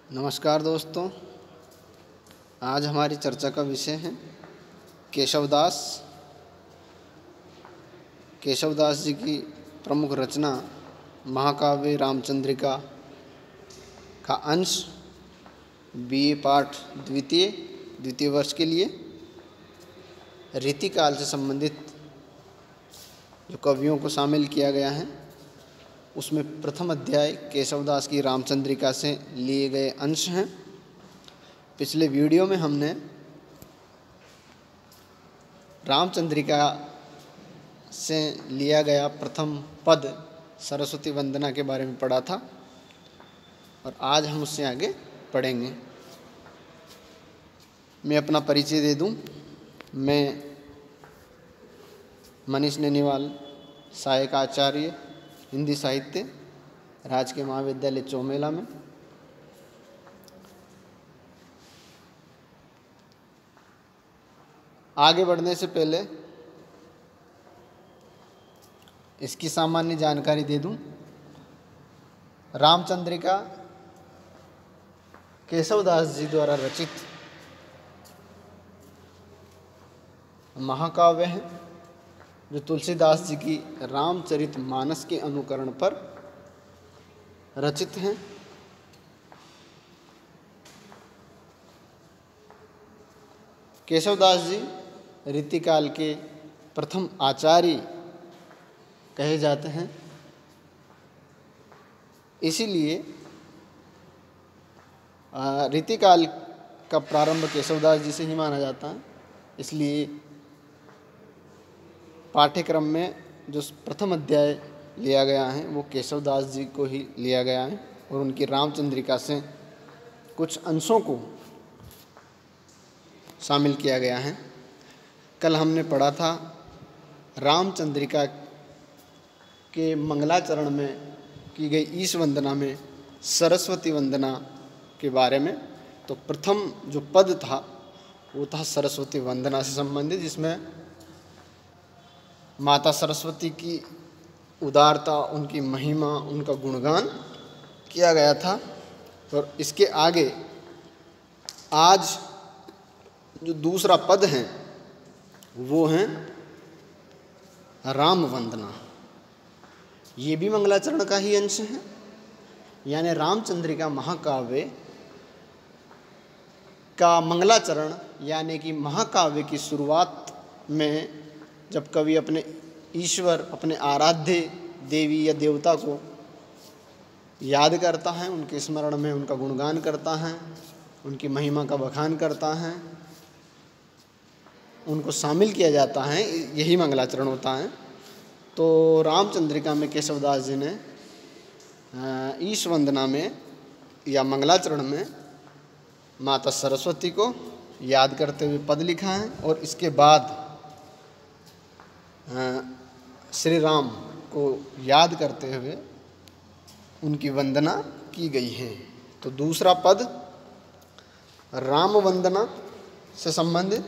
नमस्कार दोस्तों, आज हमारी चर्चा का विषय है केशवदास। केशवदास जी की प्रमुख रचना महाकाव्य रामचंद्रिका का अंश बीए पाठ द्वितीय वर्ष के लिए रीतिकाल से संबंधित जो कवियों को शामिल किया गया है उसमें प्रथम अध्याय केशवदास की रामचंद्रिका से लिए गए अंश हैं। पिछले वीडियो में हमने रामचंद्रिका से लिया गया प्रथम पद सरस्वती वंदना के बारे में पढ़ा था और आज हम उससे आगे पढ़ेंगे। मैं अपना परिचय दे दूं। मैं मनीष नैनीवाल, सहायक आचार्य हिंदी साहित्य, राजकीय महाविद्यालय चौमेला में। आगे बढ़ने से पहले इसकी सामान्य जानकारी दे दूं। रामचंद्रिका केशवदास जी द्वारा रचित महाकाव्य है जो तुलसीदास जी की रामचरितमानस के अनुकरण पर रचित हैं। केशवदास जी रीतिकाल के प्रथम आचार्य कहे जाते हैं, इसीलिए रीतिकाल का प्रारंभ केशवदास जी से ही माना जाता है। इसलिए पाठ्यक्रम में जो प्रथम अध्याय लिया गया है वो केशवदास जी को ही लिया गया है और उनकी रामचंद्रिका से कुछ अंशों को शामिल किया गया है। कल हमने पढ़ा था रामचंद्रिका के मंगलाचरण में की गई ईश वंदना में सरस्वती वंदना के बारे में। तो प्रथम जो पद था वो था सरस्वती वंदना से संबंधित, जिसमें माता सरस्वती की उदारता, उनकी महिमा, उनका गुणगान किया गया था। और इसके आगे आज जो दूसरा पद है वो है राम वंदना। ये भी मंगलाचरण का ही अंश है, यानी रामचंद्रिका महाकाव्य का मंगलाचरण, यानी कि महाकाव्य की शुरुआत में जब कवि अपने ईश्वर, अपने आराध्य देवी या देवता को याद करता है, उनके स्मरण में उनका गुणगान करता है, उनकी महिमा का बखान करता है, उनको शामिल किया जाता है, यही मंगलाचरण होता है। तो रामचंद्रिका में केशवदास जी ने ईश वंदना में या मंगलाचरण में माता सरस्वती को याद करते हुए पद लिखा है और इसके बाद श्री राम को याद करते हुए उनकी वंदना की गई है। तो दूसरा पद राम वंदना से संबंधित,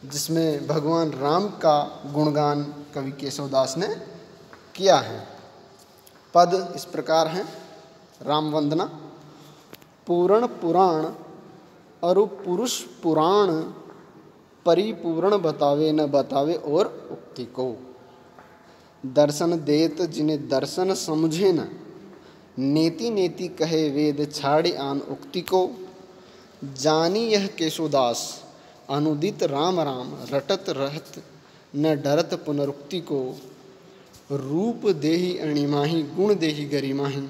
जिसमें भगवान राम का गुणगान कवि केशवदास ने किया है। पद इस प्रकार हैं। राम वंदना। पूर्ण पुराण अरु पुरुष पुराण, परिपूर्ण बतावे न बतावे और उक्ति को। दर्शन देत जिन्हें दर्शन समझे न, नेति नेति कहे वेद छाड़े आन उक्ति को। जानी यह केशवदास अनुदित राम राम, रटत रहत न डरत पुनरुक्ति को। रूप देहि अणिमाही, गुण देहि गरिमाही,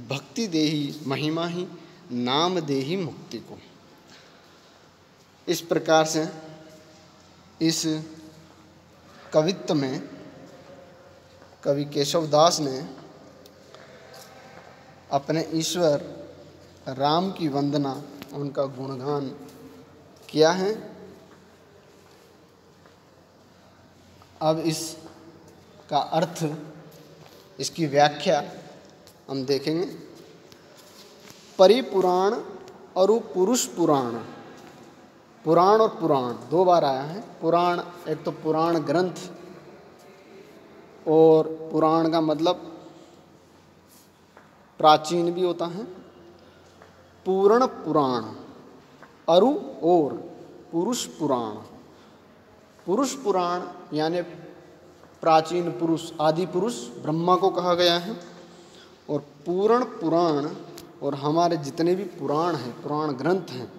भक्ति देहि महिमाही, नाम देहि मुक्ति को। इस प्रकार से इस कवित्व में कवि केशवदास ने अपने ईश्वर राम की वंदना, उनका गुणगान किया है। अब इसका अर्थ, इसकी व्याख्या हम देखेंगे। परिपुराण और पुरुष पुराण, पुराण और पुराण दो बार आया है। पुराण एक तो पुराण ग्रंथ, और पुराण का मतलब प्राचीन भी होता है। पूर्ण पुराण, अरु और पुरुष पुराण। पुरुष पुराण यानी प्राचीन पुरुष, आदि पुरुष ब्रह्मा को कहा गया है। और पूर्ण पुराण और हमारे जितने भी पुराण हैं, पुराण ग्रंथ हैं,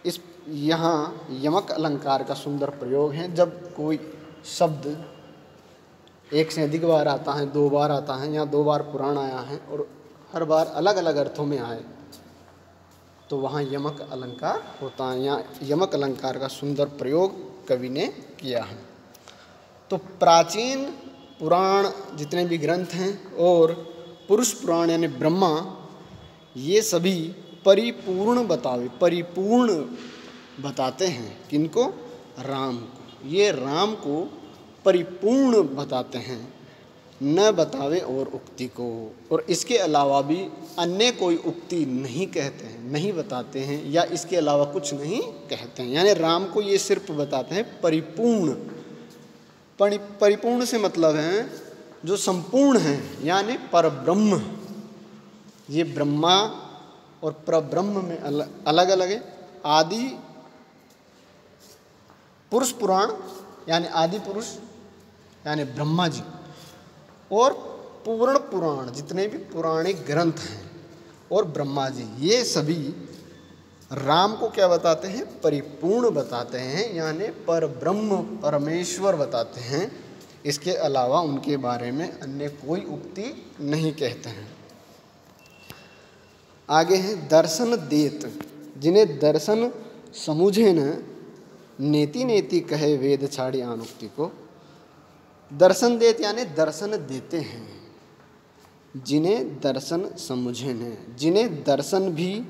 इस यहाँ यमक अलंकार का सुंदर प्रयोग है। जब कोई शब्द एक से अधिक बार आता है, 2 बार आता है, यहाँ 2 बार पुराण आया है और हर बार अलग अलग अर्थों में आए, तो वहाँ यमक अलंकार होता है। यहाँ यमक अलंकार का सुंदर प्रयोग कवि ने किया है। तो प्राचीन पुराण जितने भी ग्रंथ हैं और पुरुष पुराण यानी ब्रह्मा, ये सभी परिपूर्ण बताते हैं। किनको? राम को। ये राम को परिपूर्ण बताते हैं, न बतावे और उक्ति को। और इसके अलावा भी अन्य कोई उक्ति नहीं कहते हैं, नहीं बताते हैं, या इसके अलावा कुछ नहीं कहते हैं। यानी राम को ये सिर्फ बताते हैं परिपूर्ण। परिपूर्ण से मतलब है जो संपूर्ण है, यानी परब्रह्म। ये ब्रह्मा और परब्रह्म में अलग अलग है। आदि पुरुष पुराण यानी आदि पुरुष यानी ब्रह्मा जी, और पूर्ण पुराण जितने भी पौराणिक ग्रंथ हैं और ब्रह्मा जी, ये सभी राम को क्या बताते हैं? परिपूर्ण बताते हैं, यानी परब्रह्म परमेश्वर बताते हैं। इसके अलावा उनके बारे में अन्य कोई उक्ति नहीं कहते हैं। आगे है दर्शन देत, जिन्हें दर्शन समझे न, नेति नेति कहे वेद छाड़ी आनुक्ति को। दर्शन देत यानी दर्शन देते हैं, जिन्हें दर्शन समझे न, जिन्हें दर्शन भी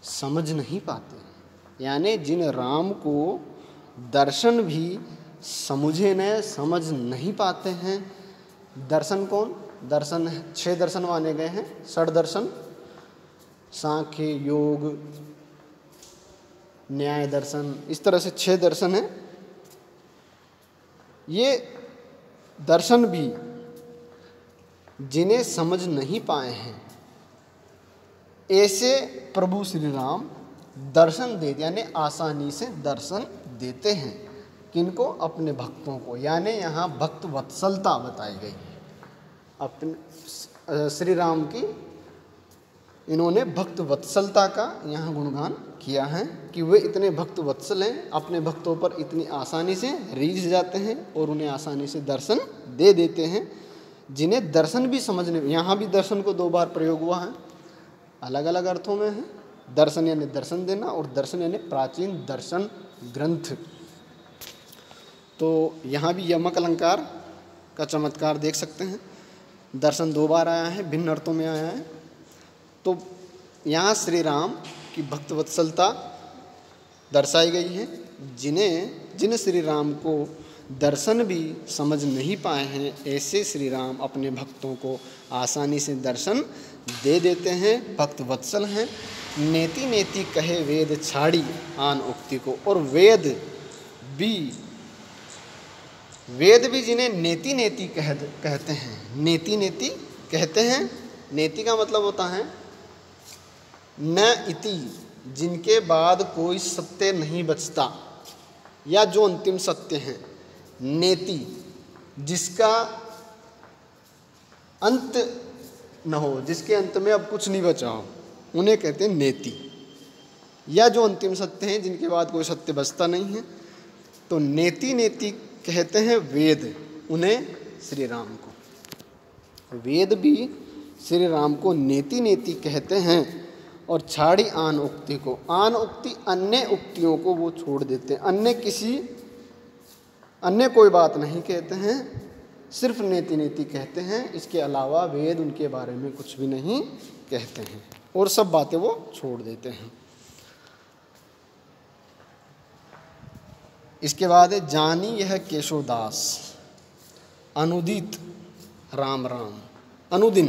समझ नहीं पाते, यानी जिन राम को दर्शन भी समझे न, समझ नहीं पाते हैं। दर्शन कौन? दर्शन 6 दर्शन माने गए हैं, षड दर्शन, सांख्य, योग, न्याय दर्शन, इस तरह से 6 दर्शन हैं। ये दर्शन भी जिन्हें समझ नहीं पाए हैं, ऐसे प्रभु श्री राम दर्शन देते, यानी आसानी से दर्शन देते हैं। किनको? अपने भक्तों को। यानी यहाँ भक्त वत्सलता बताई गई अपने श्री राम की। इन्होंने भक्त वत्सलता का यहाँ गुणगान किया है कि वे इतने भक्त वत्सल हैं, अपने भक्तों पर इतनी आसानी से रीझ जाते हैं और उन्हें आसानी से दर्शन दे देते हैं, जिन्हें दर्शन भी समझने। यहाँ भी दर्शन को 2 बार प्रयोग हुआ है, अलग अलग अर्थों में है। दर्शन यानी दर्शन देना और दर्शन यानी प्राचीन दर्शन ग्रंथ। तो यहाँ भी यमक अलंकार का चमत्कार देख सकते हैं। दर्शन 2 बार आया है, भिन्न अर्थों में आया है। तो यहाँ श्री राम की भक्त वत्सलता दर्शाई गई है, जिन श्री राम को दर्शन भी समझ नहीं पाए हैं, ऐसे श्री राम अपने भक्तों को आसानी से दर्शन दे देते हैं, भक्त वत्सल हैं। नेति नेति कहे वेद छाड़ी आन उक्ति को। और वेद भी जिन्हें नेति नेति कहते हैं, नेति नेति कहते हैं। नेति का मतलब होता है न इति, जिनके बाद कोई सत्य नहीं बचता, या जो अंतिम सत्य है। नेति, जिसका अंत न हो, जिसके अंत में अब कुछ नहीं बचा हो, उन्हें कहते हैं नेति। या जो अंतिम सत्य हैं, जिनके बाद कोई सत्य बचता नहीं है, तो नेति नेति कहते हैं वेद, उन्हें श्री राम को। वेद भी श्री राम को नेति नेति कहते हैं। और छाड़ी आन उक्ति को, आन उक्ति अन्य उक्तियों को वो छोड़ देते हैं। अन्य कोई बात नहीं कहते हैं, सिर्फ नेति नेति कहते हैं। इसके अलावा वेद उनके बारे में कुछ भी नहीं कहते हैं और सब बातें वो छोड़ देते हैं। इसके बाद है जानी यह केशवदास, अनुदित राम राम। अनुदिन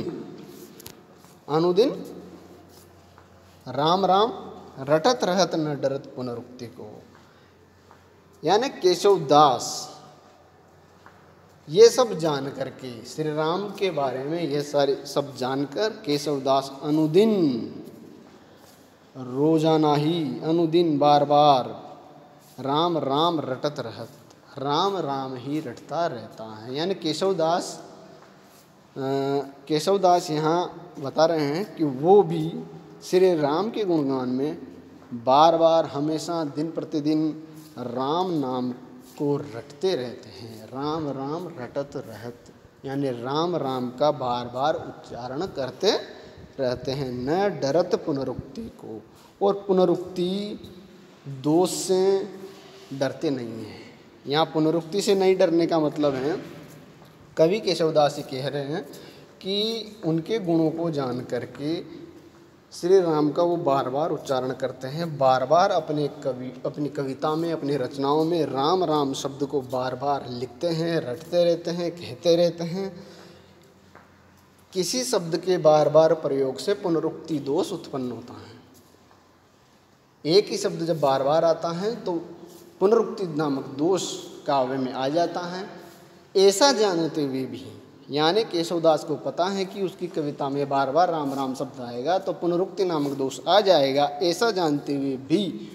राम राम रटत रहत न डरत पुनरुक्ति को। यानी केशवदास ये सब जान करके, श्री राम के बारे में ये सारे सब जानकर केशवदास अनुदिन रोजाना ही अनुदिन बार बार राम राम रटत रहत, राम राम ही रटता रहता है। यानी केशवदास यहाँ बता रहे हैं कि वो भी श्री राम के गुणगान में बार बार हमेशा दिन प्रतिदिन राम नाम को रटते रहते हैं। राम राम रटत रहत यानी राम राम का बार बार उच्चारण करते रहते हैं, न डरत पुनरुक्ति को, और पुनरुक्ति दोष से डरते नहीं हैं। यहाँ पुनरुक्ति से नहीं डरने का मतलब है, कवि केशवदास जी कह रहे हैं कि उनके गुणों को जान करके श्री राम का वो बार बार उच्चारण करते हैं, बार बार अपनी कविता में, अपनी रचनाओं में राम राम शब्द को बार बार लिखते हैं, रटते रहते हैं, कहते रहते हैं। किसी शब्द के बार बार प्रयोग से पुनरुक्ति दोष उत्पन्न होता है। एक ही शब्द जब बार बार आता है तो पुनरुक्ति नामक दोष काव्य में आ जाता है। ऐसा जानते हुए भी, यानी केशवदास को पता है कि उसकी कविता में बार बार राम राम शब्द आएगा तो पुनरुक्ति नामक दोष आ जाएगा, ऐसा जानते हुए भी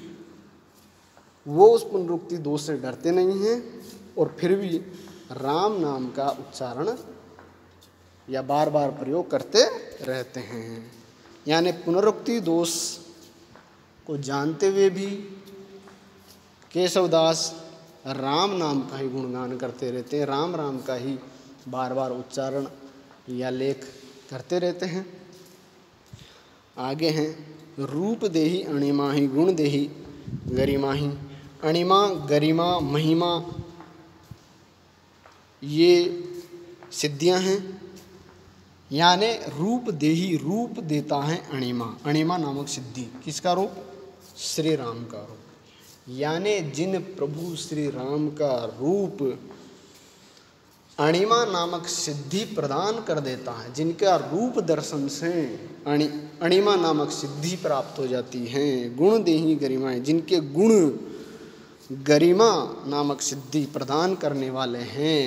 वो उस पुनरुक्ति दोष से डरते नहीं हैं और फिर भी राम नाम का उच्चारण या बार बार प्रयोग करते रहते हैं। यानी पुनरुक्ति दोष को जानते हुए भी केशवदास राम नाम का ही गुणगान करते रहते हैं, राम राम का ही बार बार उच्चारण या लेख करते रहते हैं। आगे हैं रूप देही अणिमा ही गुण देही गरिमा ही। अणिमा, गरिमा, महिमा ये सिद्धियां हैं। यानी रूप देही, रूप देता है अणिमा, अणिमा नामक सिद्धि। किसका रूप? श्री राम का रूप। यानी जिन प्रभु श्री राम का रूप अणिमा नामक सिद्धि प्रदान कर देता है, जिनका रूप दर्शन से अणिमा नामक सिद्धि प्राप्त हो जाती है। गुण देही गरिमाएं, जिनके गुण गरिमा नामक सिद्धि प्रदान करने वाले हैं।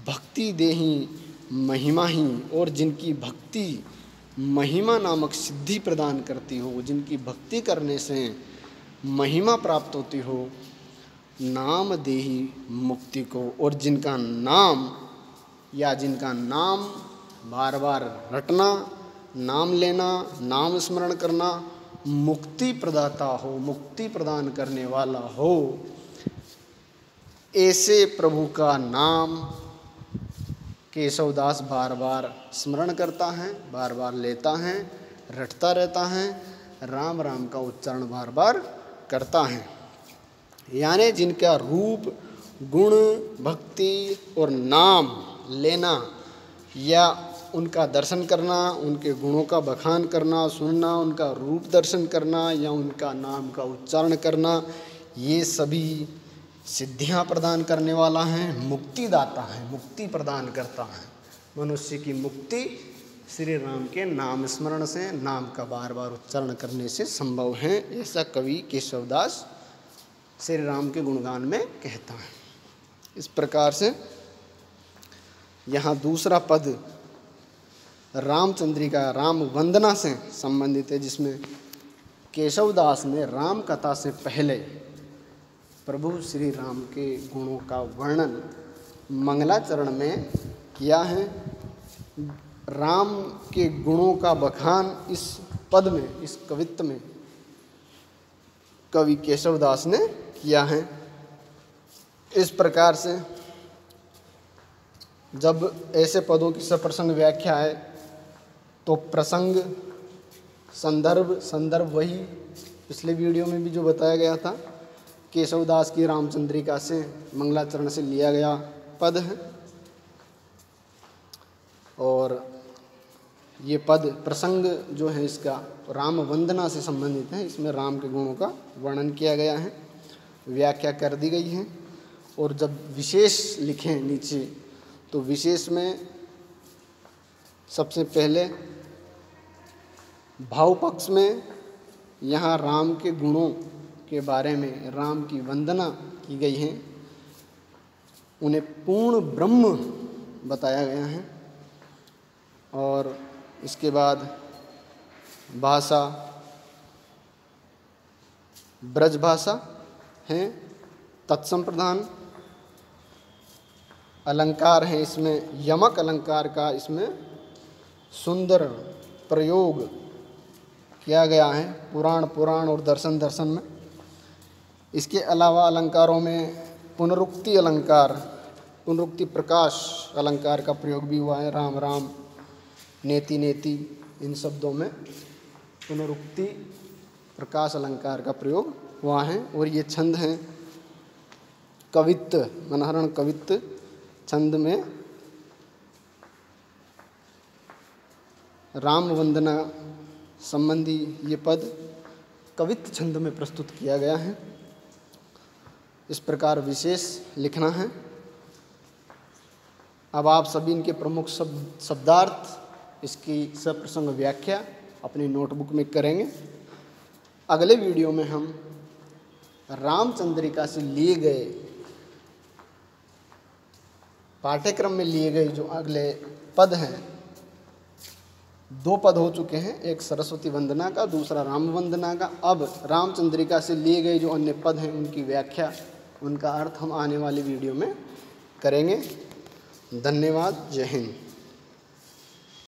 भक्ति देही महिमा ही, और जिनकी भक्ति महिमा नामक सिद्धि प्रदान करती हो, जिनकी भक्ति करने से महिमा प्राप्त होती हो। नाम देही मुक्ति को, और जिनका नाम या जिनका नाम बार बार रटना, नाम लेना, नाम स्मरण करना मुक्ति प्रदाता हो, मुक्ति प्रदान करने वाला हो, ऐसे प्रभु का नाम केशवदास बार बार स्मरण करता है, बार बार लेता है, रटता रहता है, राम राम का उच्चारण बार बार करता है। यानी जिनका रूप, गुण, भक्ति और नाम लेना या उनका दर्शन करना, उनके गुणों का बखान करना, सुनना, उनका रूप दर्शन करना या उनका नाम का उच्चारण करना, ये सभी सिद्धियां प्रदान करने वाला है, मुक्तिदाता है, मुक्ति प्रदान करता है। मनुष्य की मुक्ति श्री राम के नाम स्मरण से, नाम का बार बार उच्चारण करने से संभव है। ऐसा कवि केशवदास श्री राम के गुणगान में कहता है। इस प्रकार से यहाँ दूसरा पद रामचंद्रिका, राम वंदना से संबंधित है, जिसमें केशवदास ने राम कथा से पहले प्रभु श्री राम के गुणों का वर्णन मंगलाचरण में किया है। राम के गुणों का बखान इस पद में, इस कवित्त में कवि केशवदास ने किया है। इस प्रकार से जब ऐसे पदों की सप्रसंग व्याख्या है तो प्रसंग, संदर्भ वही पिछले वीडियो में भी जो बताया गया था, केशवदास की रामचंद्रिका से, मंगलाचरण से लिया गया पद है। और ये पद प्रसंग जो है इसका राम वंदना से संबंधित है। इसमें राम के गुणों का वर्णन किया गया है, व्याख्या कर दी गई है। और जब विशेष लिखें नीचे तो विशेष में सबसे पहले भाव पक्ष में यहाँ राम के गुणों के बारे में राम की वंदना की गई है, उन्हें पूर्ण ब्रह्म बताया गया है। और इसके बाद भाषा, ब्रजभाषा हैं, तत्संप्रदान अलंकार हैं, इसमें यमक अलंकार का इसमें सुंदर प्रयोग किया गया है पुराण और दर्शन में। इसके अलावा अलंकारों में पुनरुक्ति अलंकार, पुनरुक्ति प्रकाश अलंकार का प्रयोग भी हुआ है। राम राम, नेति नेति, इन शब्दों में पुनरुक्ति प्रकाश अलंकार का प्रयोग हुआ है। और ये छंद हैं कवित्त, मनहरण कवित्त छंद में राम वंदना संबंधी ये पद कवित्त छंद में प्रस्तुत किया गया है। इस प्रकार विशेष लिखना है। अब आप सभी इनके प्रमुख शब्दार्थ, इसकी सप्रसंग व्याख्या अपनी नोटबुक में करेंगे। अगले वीडियो में हम रामचंद्रिका से लिए गए, पाठ्यक्रम में लिए गए जो अगले पद हैं, 2 पद हो चुके हैं, एक सरस्वती वंदना का, दूसरा राम वंदना का। अब रामचंद्रिका से लिए गए जो अन्य पद हैं उनकी व्याख्या, उनका अर्थ हम आने वाली वीडियो में करेंगे। धन्यवाद। जय हिंद।